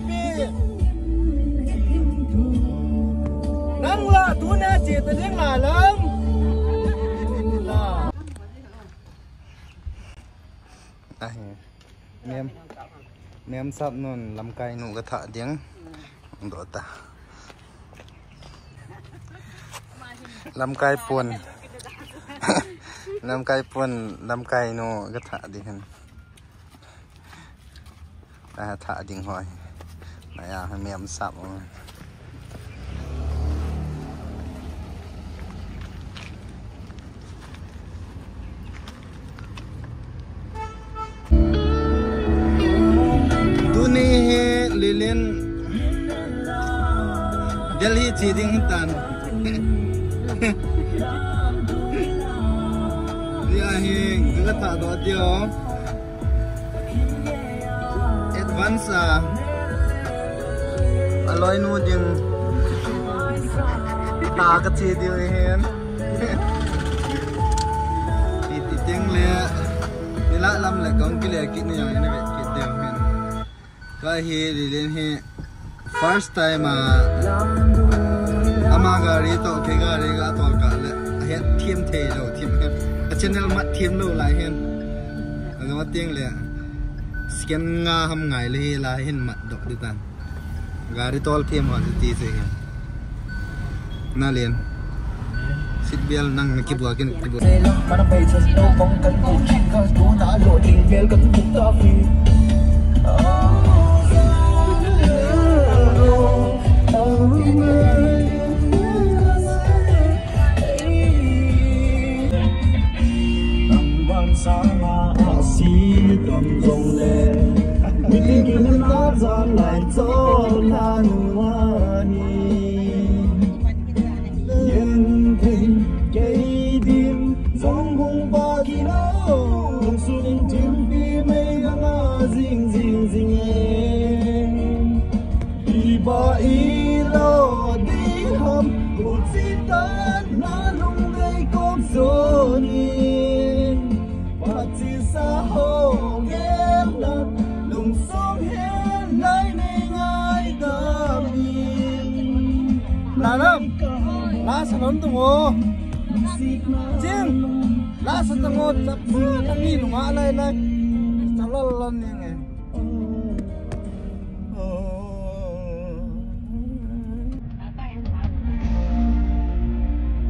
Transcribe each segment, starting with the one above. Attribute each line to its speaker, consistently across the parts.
Speaker 1: pi nang la tu na chi ta ding la lam la nem sắp luôn làm cây nụ cái thợ tiếng đổ ta làm cây buồn làm cây buồn làm cây nụ cái thợ đi hơn thợ tiếng hỏi này mềm sắp luôn Lilian Delhi cheating hintan dia hing ga tha do dio advance alloy nu ding ta ka chi dio hen ti ting le ni la lam le kong ki le ki ni yang ni ve ki dio hen cái hi lên hi first time ama gari to ke gari ga to ka le he thiam the lo thiam channel mat thiam lo lai hen ga tiếng le scan nga ham ngai le la hen mat do di tan gari tol thiam ho ti se hen na len sit bel nang ki bua ken ki bua mana bai chas no kong kan ku chin ka tu na lo ding bel kan tu ta fi Sanon tu mo, jeng, lah setengah tapi kami rumah lai, salah ni nge.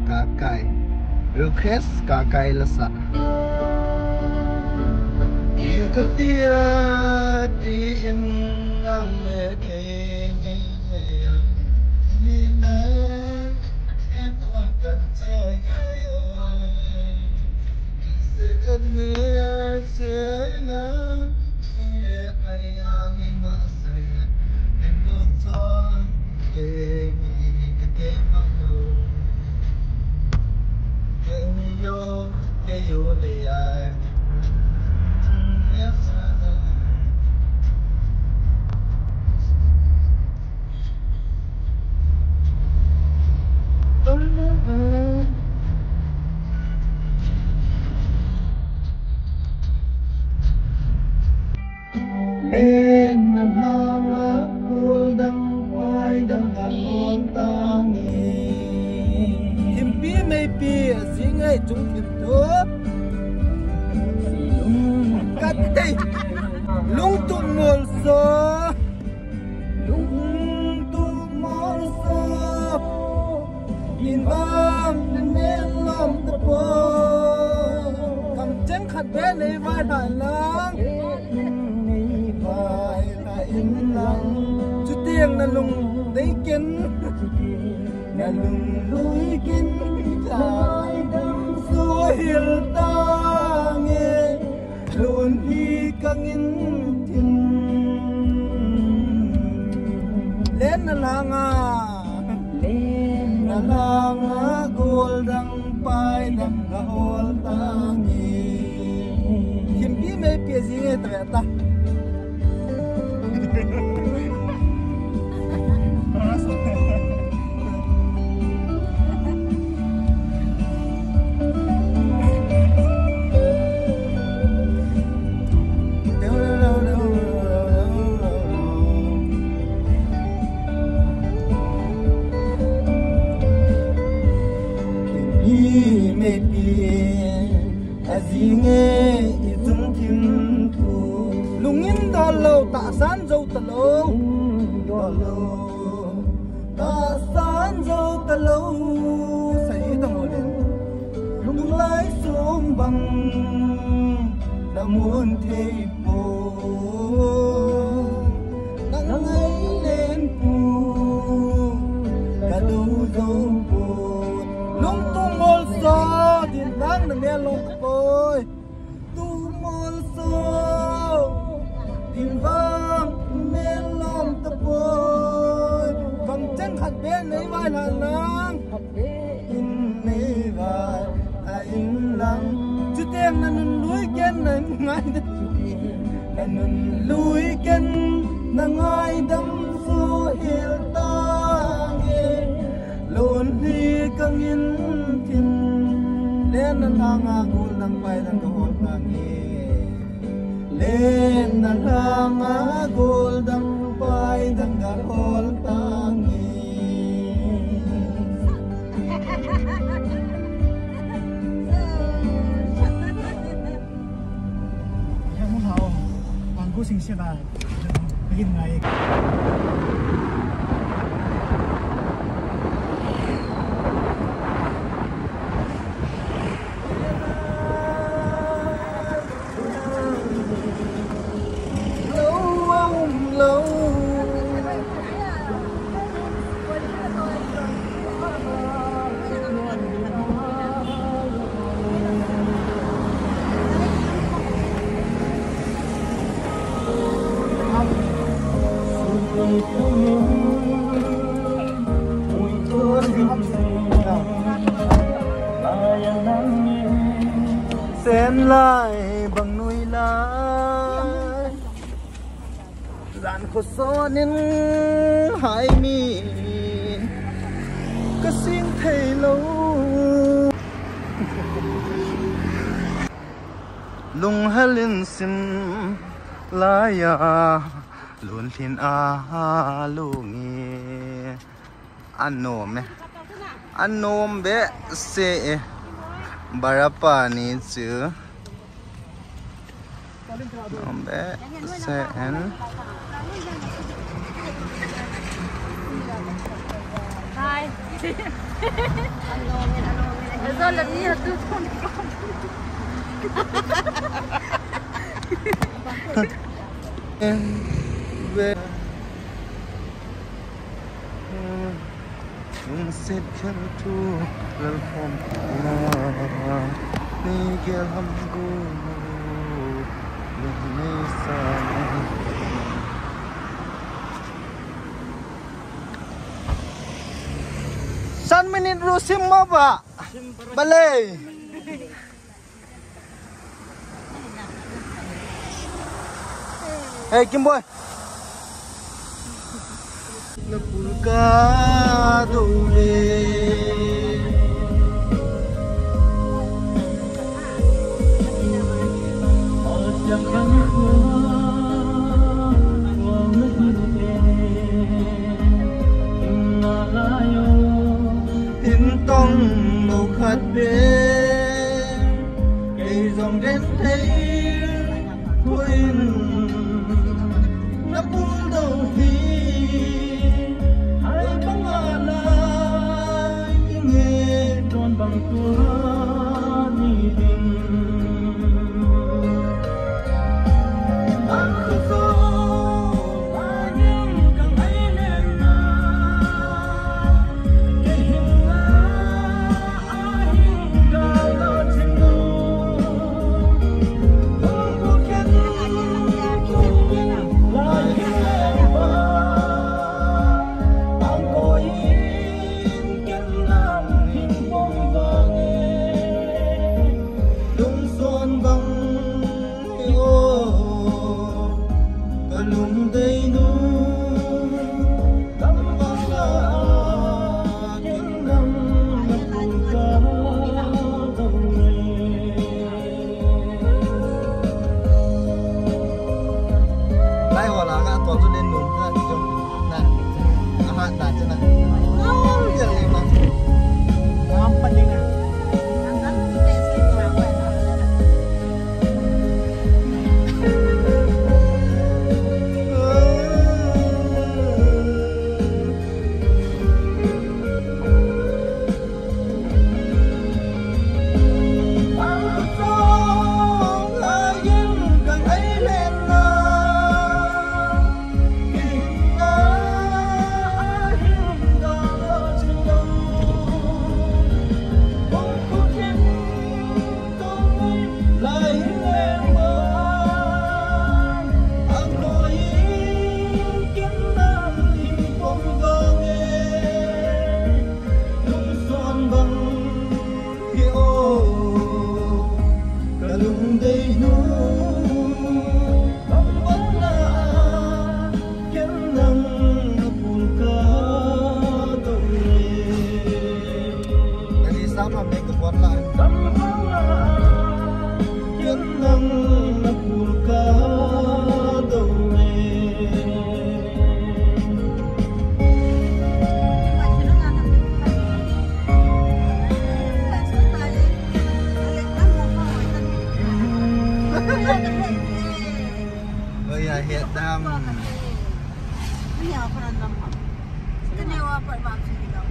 Speaker 1: Kakai, request kakai lesa. Ketia di inang leke. Lung tung mol so, in bam men lom ta po, kam chen khat be nei vai hai lang, nei vai la in lang, chu tieng na lung dei ken, na lung lui ken, lai dam so hil ta nghe, luôn hi kang in tin, lên na langa. Nalanga goldang pai dang gahol tangi kimpi me piazinge treta lung in đó lâu tạ san dâu ta lâu đó lâu tạ san dâu ta lâu say ta ngồi lên lung lái xuống bằng đã muốn thấy bố nắng ấy lên phù cả đủ dấu buồn lung tung mol gió điện vang đằng đen lông bôi tu mol gió điện vang đen lông tập bôi vòng chân khát bên ấy vai là nắng in này vai in lặng chú tiếng là núi kiến là ngay là núi kiến là ngay đâm số hiền ta nghe luôn đi căng yên thiên lên nắng hàng ngủ nắng bay nắng hồn ta nghe lên nắng hàng ngủ nắng bay nắng hồn ta nghe cố sinh sẽ là begin ngày lâu xen lại bằng núi lá dàn khổ gió nên hai mi có xin thầy lâu lung halin sim la ya luôn thiên a lungi anh nôm bé se barapa ni chứ nôm bé se en
Speaker 2: hai rồi lầnนี้tôi không
Speaker 1: em về set kan tu welcome ni gel hamgu ni sa san minit rusim mo ba balay hey Kimboy napulka dole in tông màu khát bên cây dòng đến thấy quên nó buồn đầu thì hãy bóng lại những nghe tròn bằng tua nhị tình ơi à hiện đam
Speaker 2: Bây giờ còn làm học. Cái này là phải làm gì đâu.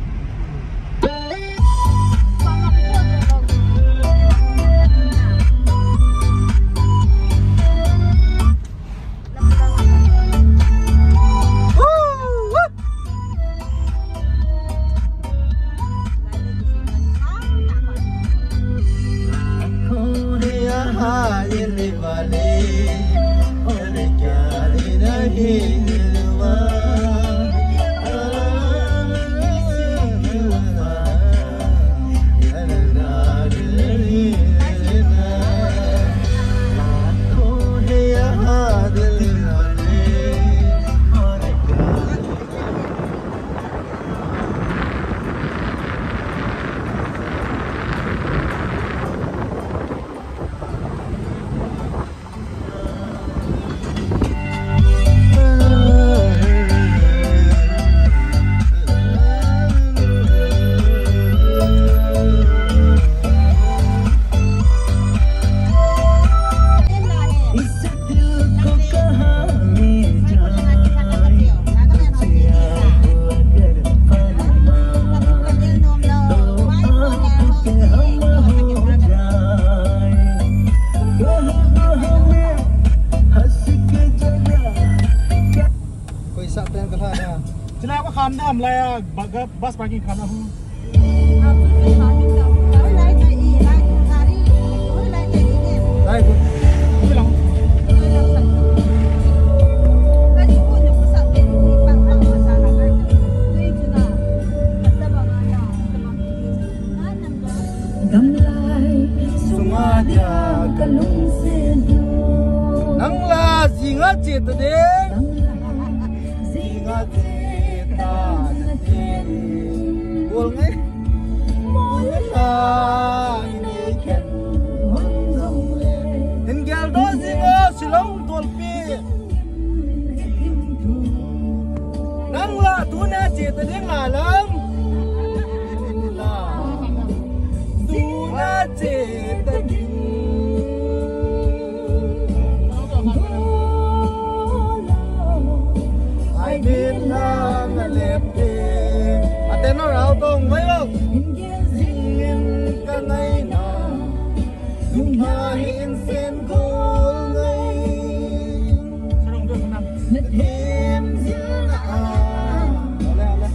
Speaker 3: bus parking khana hu
Speaker 1: nang la jinga chit de jinga chita buồn ấy hình ghel đó jinga silong tolpi nang la tu na chit de ngalam la tu na chit de bên nam lẹp đê, tên nó rào tông mấy đâu, xin cả ngày nào, chúng ta hiện sen cô ngay, em xin à,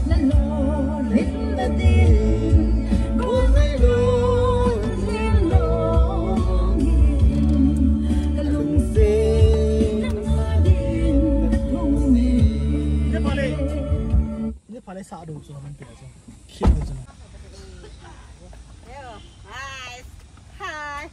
Speaker 1: lần lo đến đã tin, cô ngay luôn xin lo nghìn, cả lùng xin
Speaker 3: Palai sa do so man pila so. Khian do so.
Speaker 2: Hi. Hi.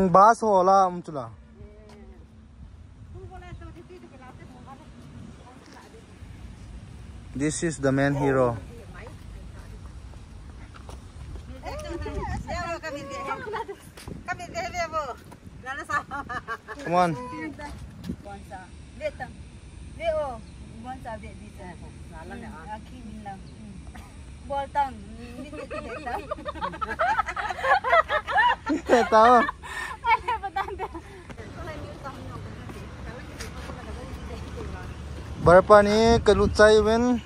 Speaker 1: bus hola chula. This is the main hero. Come on. Tahu. Berapa ni kelucai wen?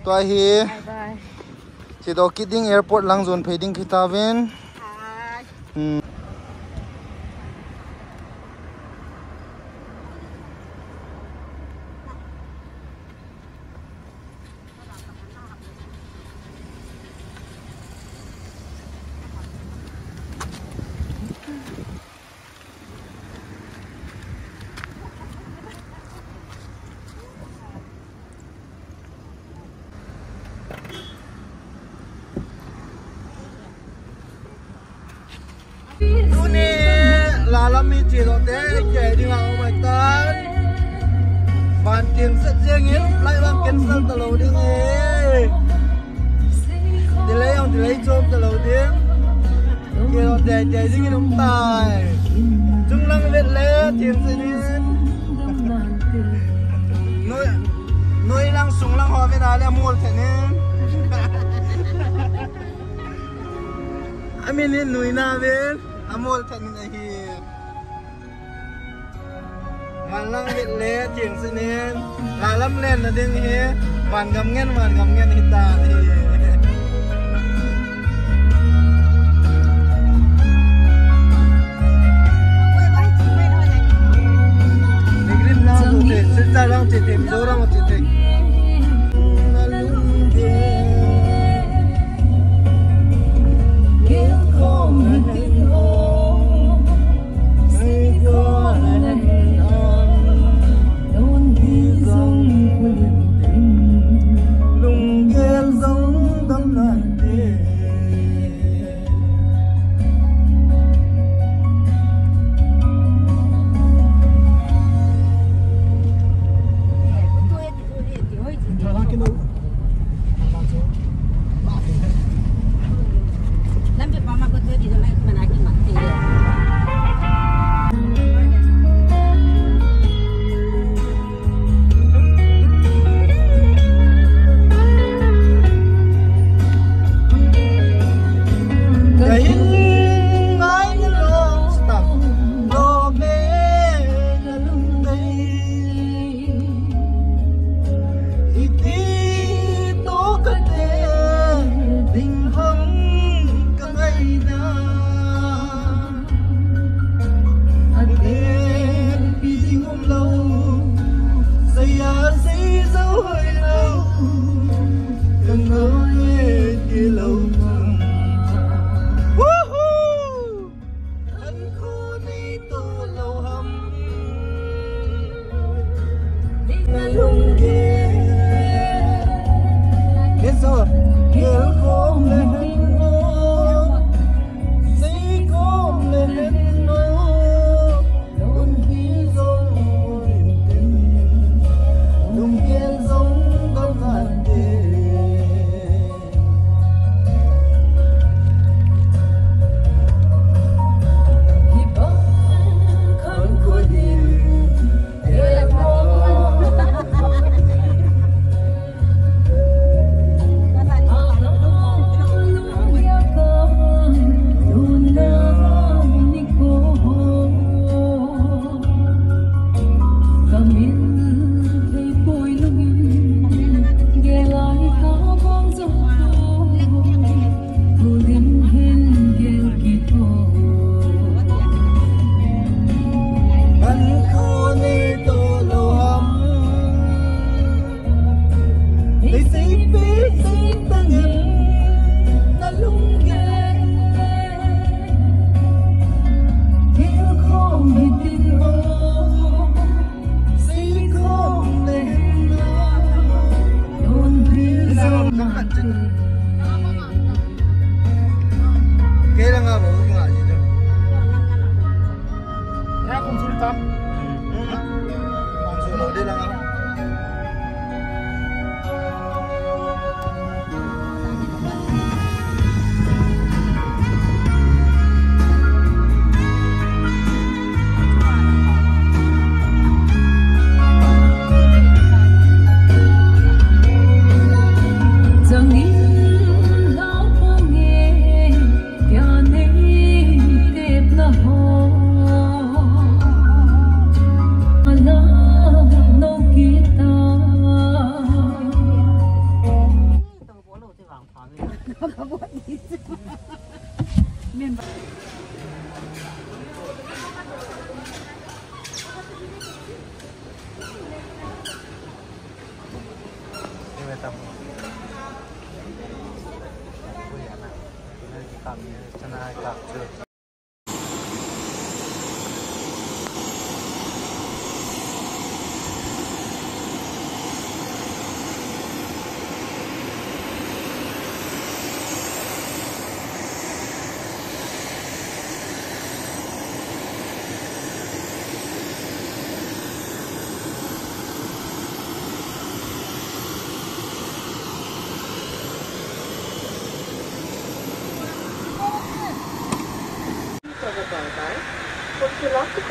Speaker 1: Tuah hi. Si Dokiding Airport lang zone fading kita wen. Lami chiro te ke đi ngang ngoài tan bàn tiền rất riêng hết lại làm cancel từ lâu đi nghe đi lấy chôm từ lâu đi kêu để đi nông tài chúng lăng việt lẽ tiền sẽ đi nuôi lang sung lang hoa bên này mua thế nên anh mình nuôi na bên mua thế nên hi mà lang biết lẽ chuyện gì nên là lắm lên là đừng hi màn gầm nghe hít ta thì Sita lang titi, Dora mo titi.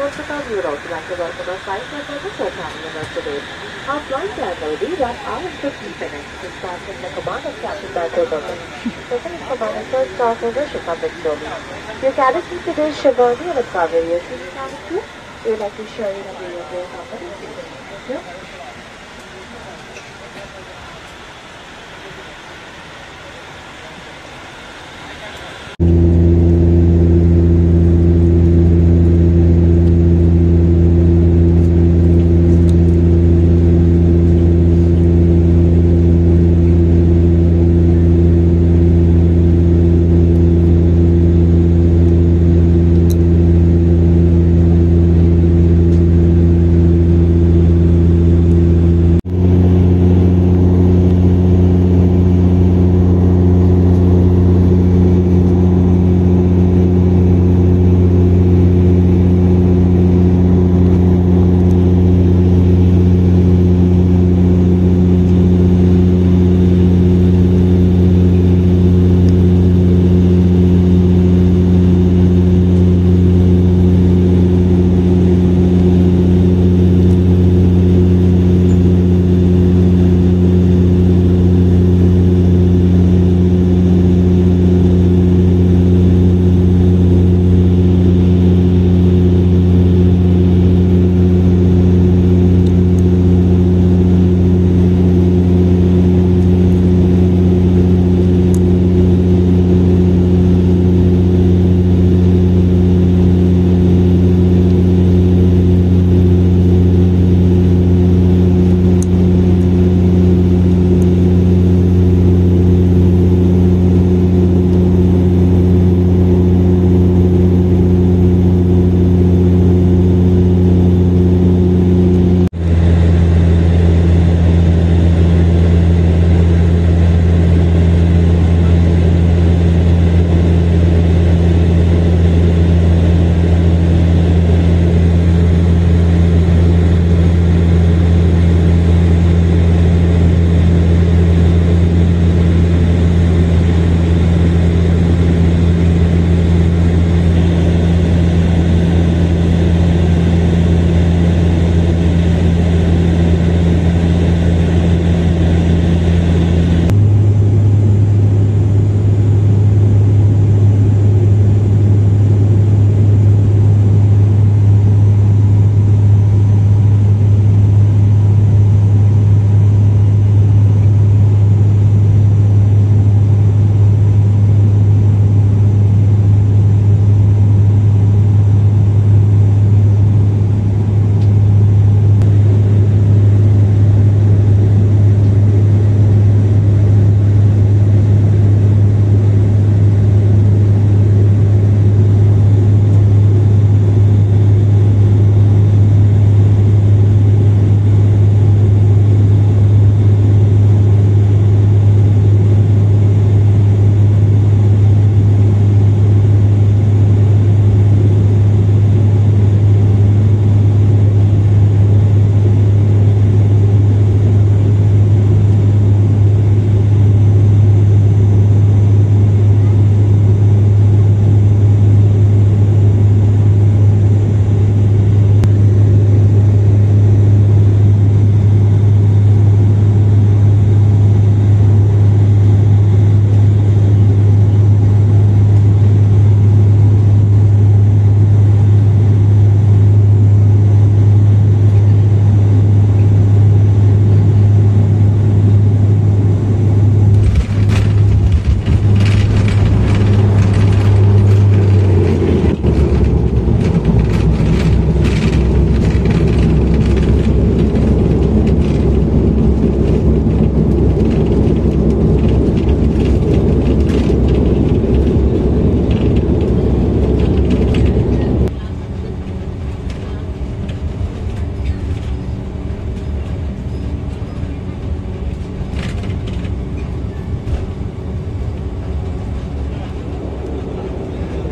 Speaker 4: Kolkata New Road would like to welcome our flight members for traveling with us today. Our flight time will be 1 hour and 15 minutes. This starts in the command of Captain Michael Douglas. Second in command and first class over Shikha Victory. Your cabin seat today is Shivani and it's covered your seat cabin too. We would like to show you that we are very company. Thank you.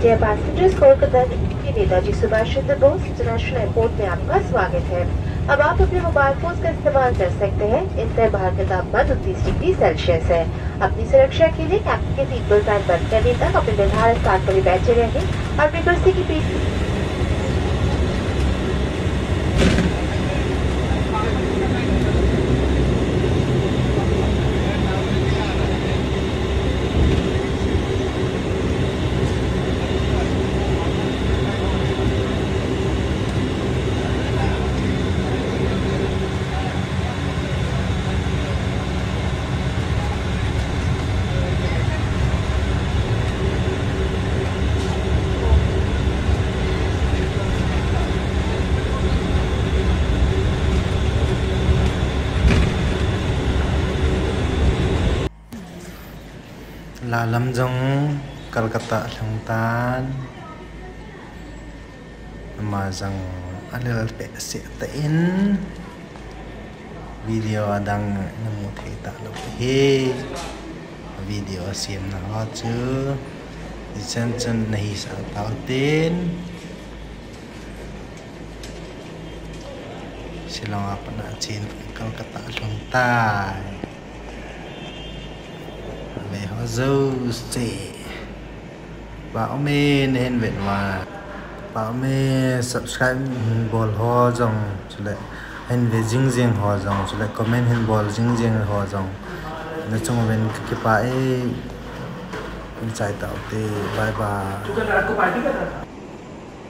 Speaker 5: Dear passengers, Kolkata के नेताजी सुभाष चंद्र Bose international airport में आपका स्वागत है। अब आप अपने mobile phone का इस्तेमाल कर सकते हैं। इस समय बाहर का तापमान 29 डिग्री सेल्सियस है। अपनी सुरक्षा के लिए कैप्टन के सीट बेल्ट साइन बंद करने तक अपने निर्धारित स्थान पर बैठे रहें और अपनी कुर्सी की पीठ
Speaker 1: la lam jong Kolkata thang tan mà rằng alel pe se ta in video adang namu thei ta lo he video sim na ho chu chen chen nahi sa tao tin Shillong apana chin Kolkata thang tai về họ dâu sẽ bảo mê nên viện mà bảo mê subscribe bol ho dòng cho lại anh về riêng riêng họ dòng cho lại comment hình bol riêng riêng họ dòng nói chung là bên cái bài chạy tàu thì bye bye.